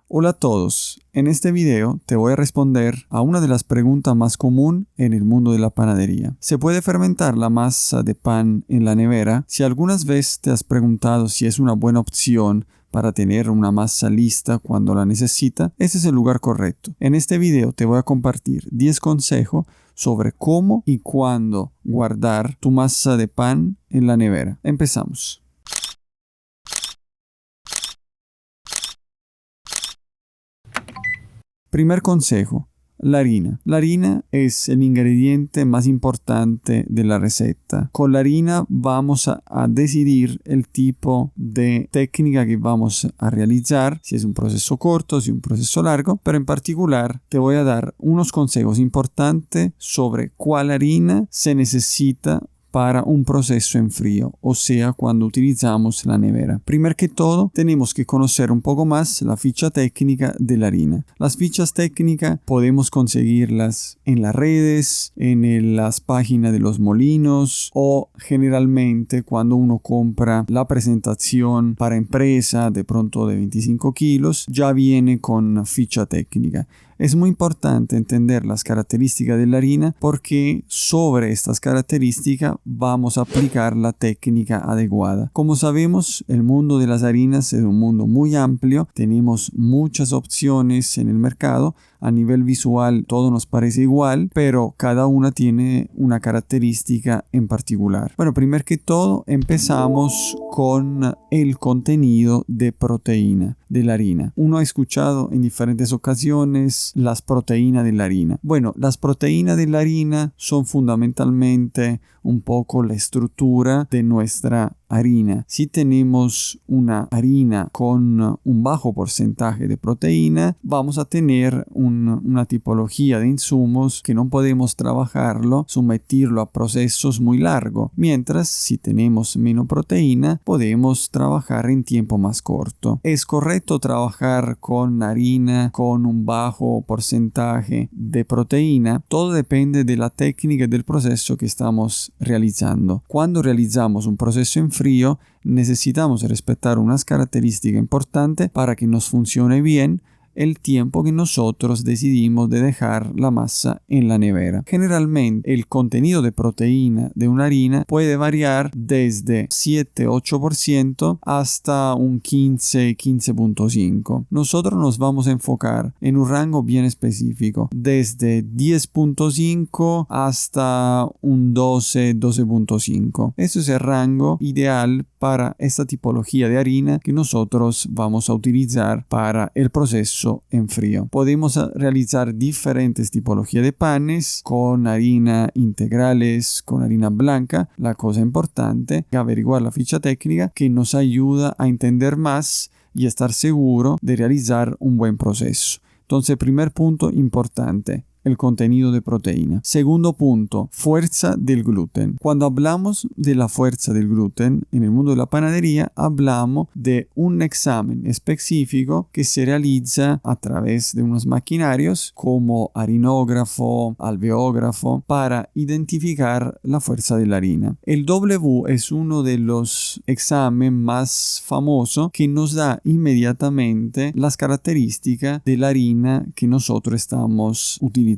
Hola a todos, en este video te voy a responder a una de las preguntas más comunes en el mundo de la panadería. ¿Se puede fermentar la masa de pan en la nevera? Si algunas veces te has preguntado si es una buena opción para tener una masa lista cuando la necesita, ese es el lugar correcto. En este video te voy a compartir 10 consejos sobre cómo y cuándo guardar tu masa de pan en la nevera. Empezamos. Primer consejo, la harina. La harina es el ingrediente más importante de la receta. Con la harina vamos a decidir el tipo de técnica que vamos a realizar, si es un proceso corto, si es un proceso largo, pero en particular te voy a dar unos consejos importantes sobre cuál harina se necesita para un proceso en frío, o sea, cuando utilizamos la nevera. Primero que todo, tenemos que conocer un poco más la ficha técnica de la harina. Las fichas técnicas podemos conseguirlas en las redes, en las páginas de los molinos o generalmente cuando uno compra la presentación para empresa de pronto de 25 kilos, ya viene con ficha técnica. Es muy importante entender las características de la harina porque sobre estas características vamos a aplicar la técnica adecuada. Como sabemos, el mundo de las harinas es un mundo muy amplio. Tenemos muchas opciones en el mercado. A nivel visual todo nos parece igual, pero cada una tiene una característica en particular. Bueno, primero que todo empezamos con el contenido de proteína de la harina. Uno ha escuchado en diferentes ocasiones las proteínas de la harina. Bueno, las proteínas de la harina son fundamentalmente un poco la estructura de nuestra harina. Si tenemos una harina con un bajo porcentaje de proteína, vamos a tener una tipología de insumos que no podemos trabajarlo, someterlo a procesos muy largos. Mientras, si tenemos menos proteína, podemos trabajar en tiempo más corto. Es correcto trabajar con harina con un bajo porcentaje de proteína. Todo depende de la técnica y del proceso que estamos realizando. Cuando realizamos un proceso en frío, necesitamos respetar unas características importantes para que nos funcione bien el tiempo que nosotros decidimos de dejar la masa en la nevera. Generalmente el contenido de proteína de una harina puede variar desde 7-8% hasta un 15-15.5%. Nosotros nos vamos a enfocar en un rango bien específico, desde 10.5 hasta un 12-12.5. Ese es el rango ideal para esta tipología de harina que nosotros vamos a utilizar para el proceso en frío. Podemos realizar diferentes tipologías de panes con harina integrales, con harina blanca. La cosa importante es averiguar la ficha técnica que nos ayuda a entender más y estar seguro de realizar un buen proceso. Entonces, primer punto importante, el contenido de proteína. Segundo punto, fuerza del gluten. Cuando hablamos de la fuerza del gluten en el mundo de la panadería, hablamos de un examen específico que se realiza a través de unos maquinarios como harinógrafo, alveógrafo, para identificar la fuerza de la harina. El W es uno de los exámenes más famosos que nos da inmediatamente las características de la harina que nosotros estamos utilizando.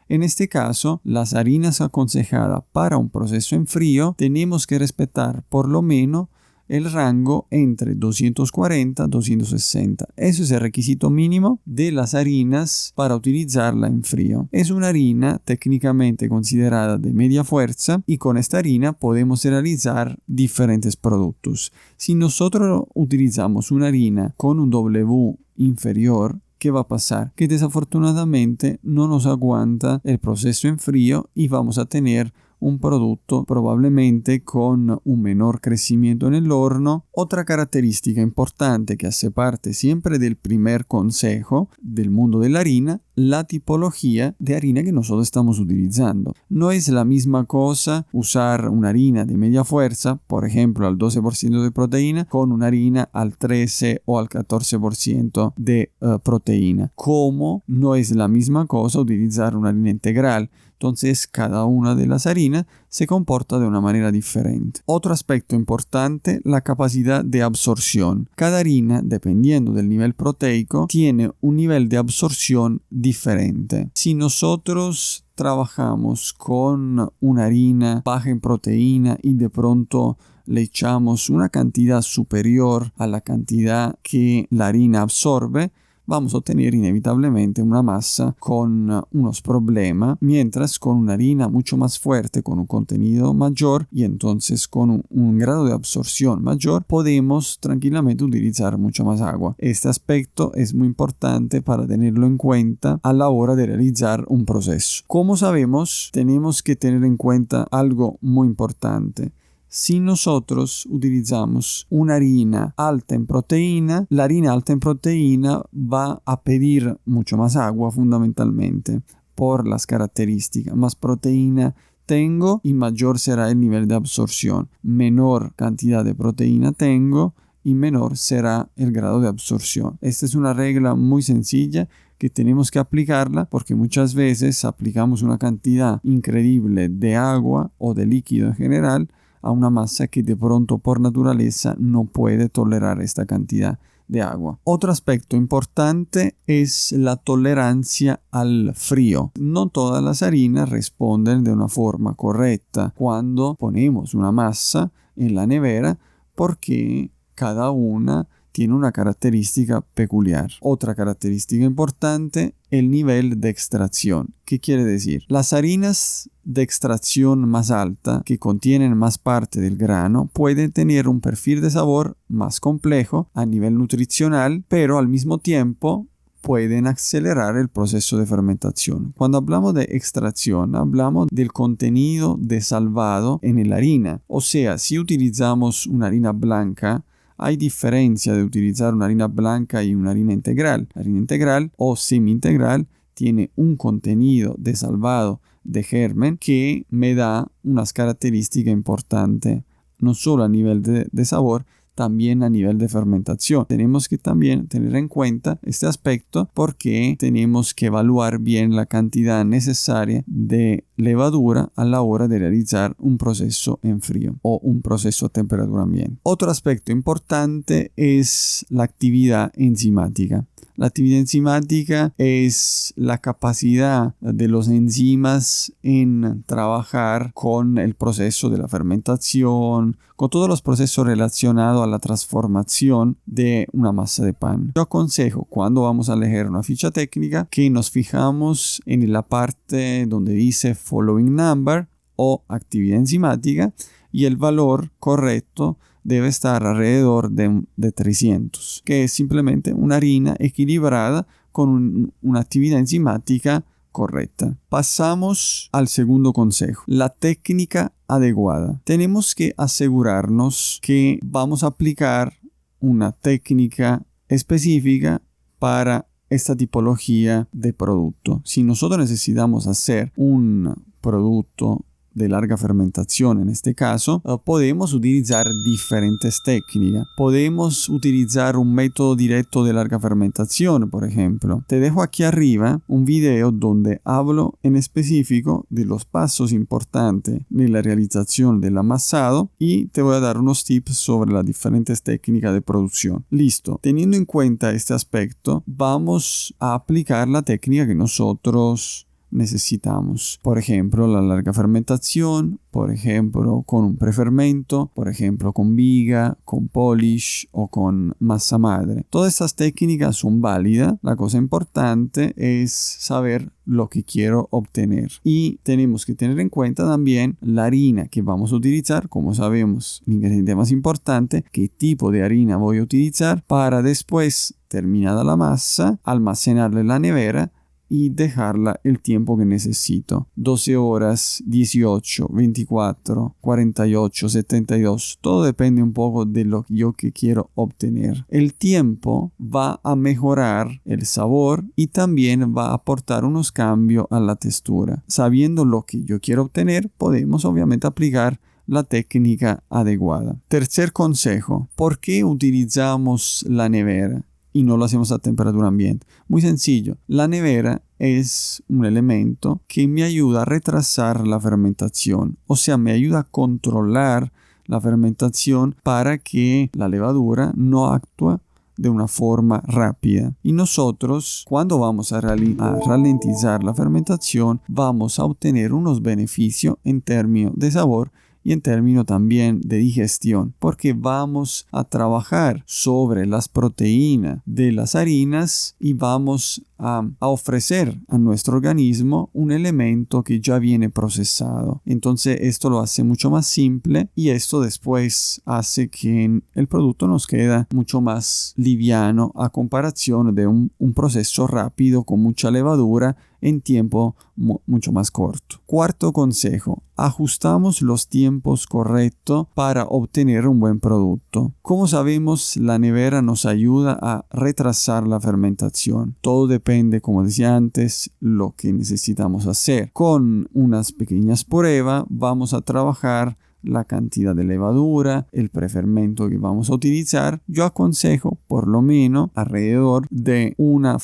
En este caso, las harinas aconsejadas para un proceso en frío tenemos que respetar por lo menos el rango entre 240 y 260. Eso es el requisito mínimo de las harinas para utilizarla en frío. Es una harina técnicamente considerada de media fuerza y con esta harina podemos realizar diferentes productos. Si nosotros utilizamos una harina con un W inferior, ¿qué va a pasar? Que desafortunadamente no nos aguanta el proceso en frío y vamos a tener un producto probablemente con un menor crecimiento en el horno. Otra característica importante que hace parte siempre del primer consejo del mundo de la harina la tipología de harina que nosotros estamos utilizando. No es la misma cosa usar una harina de media fuerza, por ejemplo al 12% de proteína, con una harina al 13 o al 14% de proteína. Como no es la misma cosa utilizar una harina integral. Entonces cada una de las harinas se comporta de una manera diferente. Otro aspecto importante, la capacidad de absorción. Cada harina, dependiendo del nivel proteico, tiene un nivel de absorción diferente. Si nosotros trabajamos con una harina baja en proteína y de pronto le echamos una cantidad superior a la cantidad que la harina absorbe, vamos a obtener inevitablemente una masa con unos problemas, mientras con una harina mucho más fuerte, con un contenido mayor y entonces con un grado de absorción mayor, podemos tranquilamente utilizar mucho más agua. Este aspecto es muy importante para tenerlo en cuenta a la hora de realizar un proceso. Como sabemos, tenemos que tener en cuenta algo muy importante. Si nosotros utilizamos una harina alta en proteína, la harina alta en proteína va a pedir mucho más agua fundamentalmente por las características. Más proteína tengo y mayor será el nivel de absorción. Menor cantidad de proteína tengo y menor será el grado de absorción. Esta es una regla muy sencilla que tenemos que aplicarla porque muchas veces aplicamos una cantidad increíble de agua o de líquido en general a una masa que de pronto por naturaleza no puede tolerar esta cantidad de agua. Otro aspecto importante es la tolerancia al frío. No todas las harinas responden de una forma correcta cuando ponemos una masa en la nevera porque cada una tiene una característica peculiar. Otra característica importante, el nivel de extracción. ¿Qué quiere decir? Las harinas de extracción más alta, que contienen más parte del grano, pueden tener un perfil de sabor más complejo a nivel nutricional, pero al mismo tiempo pueden acelerar el proceso de fermentación. Cuando hablamos de extracción, hablamos del contenido desalvado en la harina. O sea, si utilizamos una harina blanca, hay diferencia de utilizar una harina blanca y una harina integral. La harina integral o semi-integral tiene un contenido desalvado de germen que me da unas características importantes, no solo a nivel de sabor, también a nivel de fermentación. Tenemos que también tener en cuenta este aspecto porque tenemos que evaluar bien la cantidad necesaria de levadura a la hora de realizar un proceso en frío o un proceso a temperatura ambiente. Otro aspecto importante es la actividad enzimática. La actividad enzimática es la capacidad de los enzimas en trabajar con el proceso de la fermentación, con todos los procesos relacionados a la transformación de una masa de pan. Yo aconsejo cuando vamos a leer una ficha técnica que nos fijamos en la parte donde dice following number o actividad enzimática y el valor correcto debe estar alrededor de 300, que es simplemente una harina equilibrada con una actividad enzimática correcta. Pasamos al segundo consejo, la técnica adecuada. Tenemos que asegurarnos que vamos a aplicar una técnica específica para esta tipología de producto. Si nosotros necesitamos hacer un producto de larga fermentación en este caso, podemos utilizar diferentes técnicas. Podemos utilizar un método directo de larga fermentación, por ejemplo. Te dejo aquí arriba un video donde hablo en específico de los pasos importantes en la realización del amasado y te voy a dar unos tips sobre las diferentes técnicas de producción. Listo. Teniendo en cuenta este aspecto, vamos a aplicar la técnica que nosotros necesitamos. Por ejemplo, la larga fermentación, por ejemplo, con un prefermento, por ejemplo, con viga, con polish o con masa madre. Todas estas técnicas son válidas. La cosa importante es saber lo que quiero obtener. Y tenemos que tener en cuenta también la harina que vamos a utilizar. Como sabemos, el ingrediente más importante, qué tipo de harina voy a utilizar para después, terminada la masa, almacenarla en la nevera y dejarla el tiempo que necesito. 12 horas, 18, 24, 48, 72. Todo depende un poco de lo que yo quiero obtener. El tiempo va a mejorar el sabor y también va a aportar unos cambios a la textura. Sabiendo lo que yo quiero obtener, podemos obviamente aplicar la técnica adecuada. Tercer consejo, ¿por qué utilizamos la nevera y no lo hacemos a temperatura ambiente? Muy sencillo, la nevera es un elemento que me ayuda a retrasar la fermentación, o sea, me ayuda a controlar la fermentación para que la levadura no actúe de una forma rápida. Y nosotros, cuando vamos a ralentizar la fermentación, vamos a obtener unos beneficios en términos de sabor y en términos también de digestión, porque vamos a trabajar sobre las proteínas de las harinas y vamos a ofrecer a nuestro organismo un elemento que ya viene procesado. Entonces esto lo hace mucho más simple y esto después hace que el producto nos quede mucho más liviano a comparación de un proceso rápido con mucha levadura en tiempo mucho más corto. Cuarto consejo, ajustamos los tiempos correctos para obtener un buen producto. Como sabemos, la nevera nos ayuda a retrasar la fermentación. Todo depende, como decía antes, lo que necesitamos hacer. Con unas pequeñas pruebas vamos a trabajar la cantidad de levadura, el prefermento que vamos a utilizar. Yo aconsejo por lo menos alrededor de una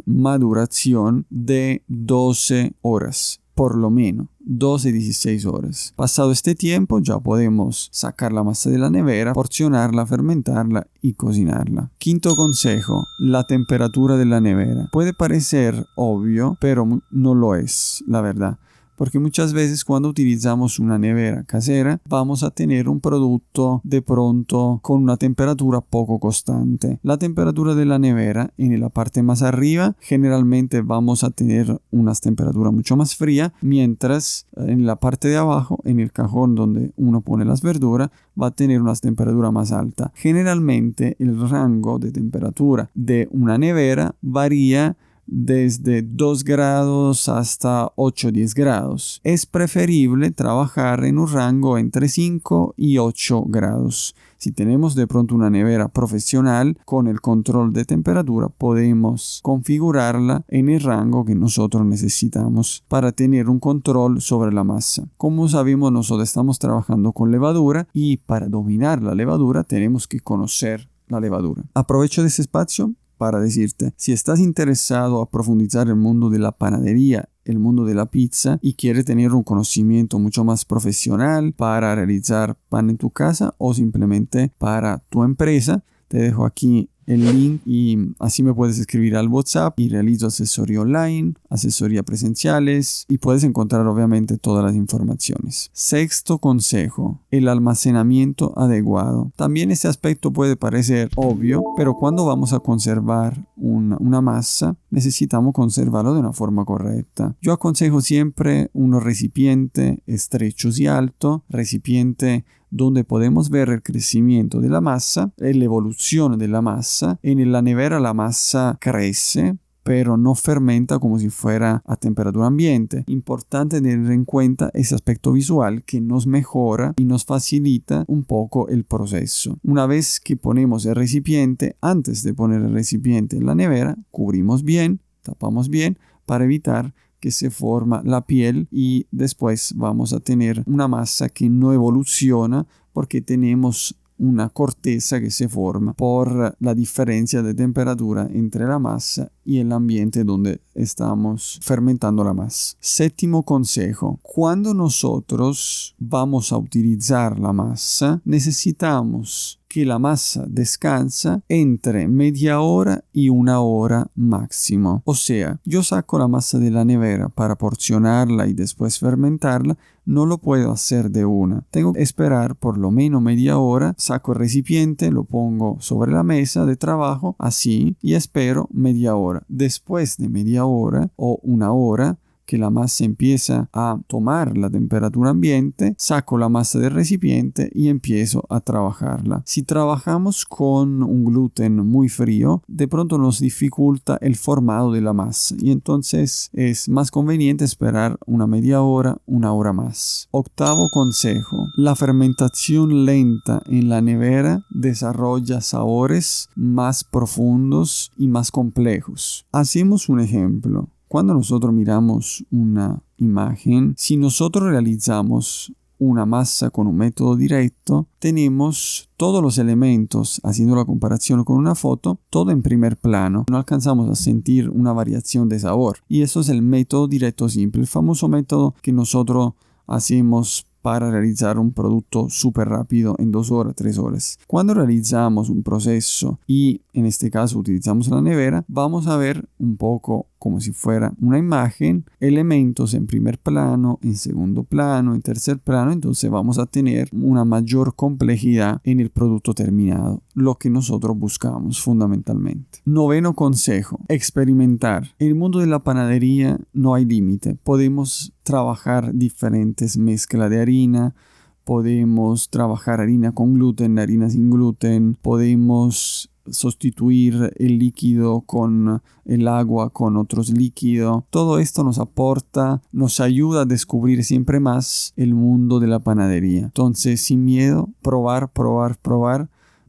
maduración de 12 horas. Por lo menos 12-16 horas. Pasado este tiempo ya podemos sacar la masa de la nevera, porcionarla, fermentarla y cocinarla. Quinto consejo, la temperatura de la nevera. Puede parecer obvio, pero no lo es, la verdad. Porque muchas veces cuando utilizamos una nevera casera vamos a tener un producto de pronto con una temperatura poco constante. La temperatura de la nevera en la parte más arriba generalmente vamos a tener unas temperaturas mucho más frías, mientras en la parte de abajo, en el cajón donde uno pone las verduras, va a tener unas temperaturas más altas. Generalmente el rango de temperatura de una nevera varía desde 2 grados hasta 8-10 grados. Es preferible trabajar en un rango entre 5 y 8 grados. Si tenemos de pronto una nevera profesional con el control de temperatura, podemos configurarla en el rango que nosotros necesitamos para tener un control sobre la masa. Como sabemos, nosotros estamos trabajando con levadura y para dominar la levadura tenemos que conocer la levadura. Aprovecho de ese espacio para decirte, si estás interesado a profundizar el mundo de la panadería, el mundo de la pizza y quieres tener un conocimiento mucho más profesional para realizar pan en tu casa o simplemente para tu empresa, te dejo aquí el link y así me puedes escribir al WhatsApp y realizo asesoría online, asesoría presenciales y puedes encontrar obviamente todas las informaciones. Sexto consejo, el almacenamiento adecuado. También este aspecto puede parecer obvio, pero cuando vamos a conservar una masa necesitamos conservarlo de una forma correcta. Yo aconsejo siempre unos recipientes estrechos y altos, recipiente donde podemos ver el crecimiento de la masa, la evolución de la masa. En la nevera la masa crece, pero no fermenta como si fuera a temperatura ambiente. Importante tener en cuenta ese aspecto visual que nos mejora y nos facilita un poco el proceso. Una vez que ponemos el recipiente, antes de poner el recipiente en la nevera, cubrimos bien, tapamos bien para evitar que se forma la piel y después vamos a tener una masa que no evoluciona porque tenemos una corteza que se forma por la diferencia de temperatura entre la masa y el ambiente donde estamos fermentando la masa. Séptimo consejo, cuando nosotros vamos a utilizar la masa, necesitamos que la masa descansa entre media hora y 1 hora máximo. O sea, yo saco la masa de la nevera para porcionarla y después fermentarla, no lo puedo hacer de una. Tengo que esperar por lo menos media hora, saco el recipiente, lo pongo sobre la mesa de trabajo, así, y espero media hora. Después de media hora o 1 hora, que la masa empieza a tomar la temperatura ambiente, saco la masa del recipiente y empiezo a trabajarla. Si trabajamos con un gluten muy frío, de pronto nos dificulta el formado de la masa y entonces es más conveniente esperar una media hora, una hora más. Octavo consejo: la fermentación lenta en la nevera desarrolla sabores más profundos y más complejos. Hacemos un ejemplo. Cuando nosotros miramos una imagen, si nosotros realizamos una masa con un método directo, tenemos todos los elementos, haciendo la comparación con una foto, todo en primer plano. No alcanzamos a sentir una variación de sabor. Y eso es el método directo simple, el famoso método que nosotros hacemos para realizar un producto súper rápido en 2 horas, 3 horas. Cuando realizamos un proceso y en este caso utilizamos la nevera, vamos a ver un poco como si fuera una imagen, elementos en primer plano, en segundo plano, en tercer plano, entonces vamos a tener una mayor complejidad en el producto terminado, lo que nosotros buscamos fundamentalmente. Noveno consejo: experimentar. En el mundo de la panadería no hay límite, podemos trabajar diferentes mezclas de harina, podemos trabajar harina con gluten, harina sin gluten, podemos sustituir el líquido con el agua, con otros líquidos. Todo esto nos aporta, nos ayuda a descubrir siempre más el mundo de la panadería. Entonces, sin miedo, probar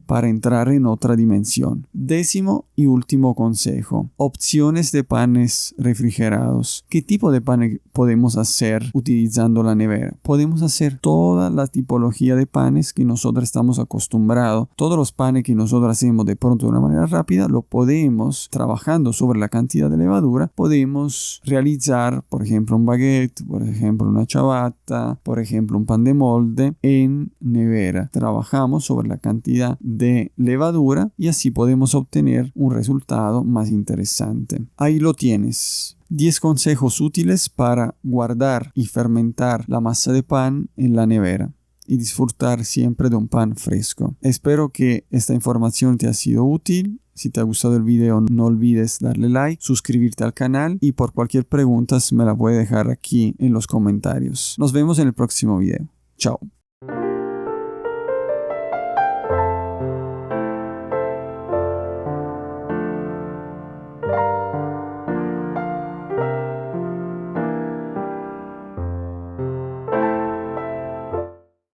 para entrar en otra dimensión. Décimo y último consejo: opciones de panes refrigerados. ¿Qué tipo de pan podemos hacer utilizando la nevera? Podemos hacer toda la tipología de panes que nosotros estamos acostumbrados. Todos los panes que nosotros hacemos de pronto de una manera rápida, lo podemos, trabajando sobre la cantidad de levadura, podemos realizar, por ejemplo, un baguette, por ejemplo, una ciabatta, por ejemplo, un pan de molde en nevera. Trabajamos sobre la cantidad de levadura y así podemos obtener un resultado más interesante. Ahí lo tienes. 10 consejos útiles para guardar y fermentar la masa de pan en la nevera y disfrutar siempre de un pan fresco. Espero que esta información te ha sido útil. Si te ha gustado el video, no olvides darle like, suscribirte al canal y por cualquier pregunta me la puedes dejar aquí en los comentarios. Nos vemos en el próximo video. Chao.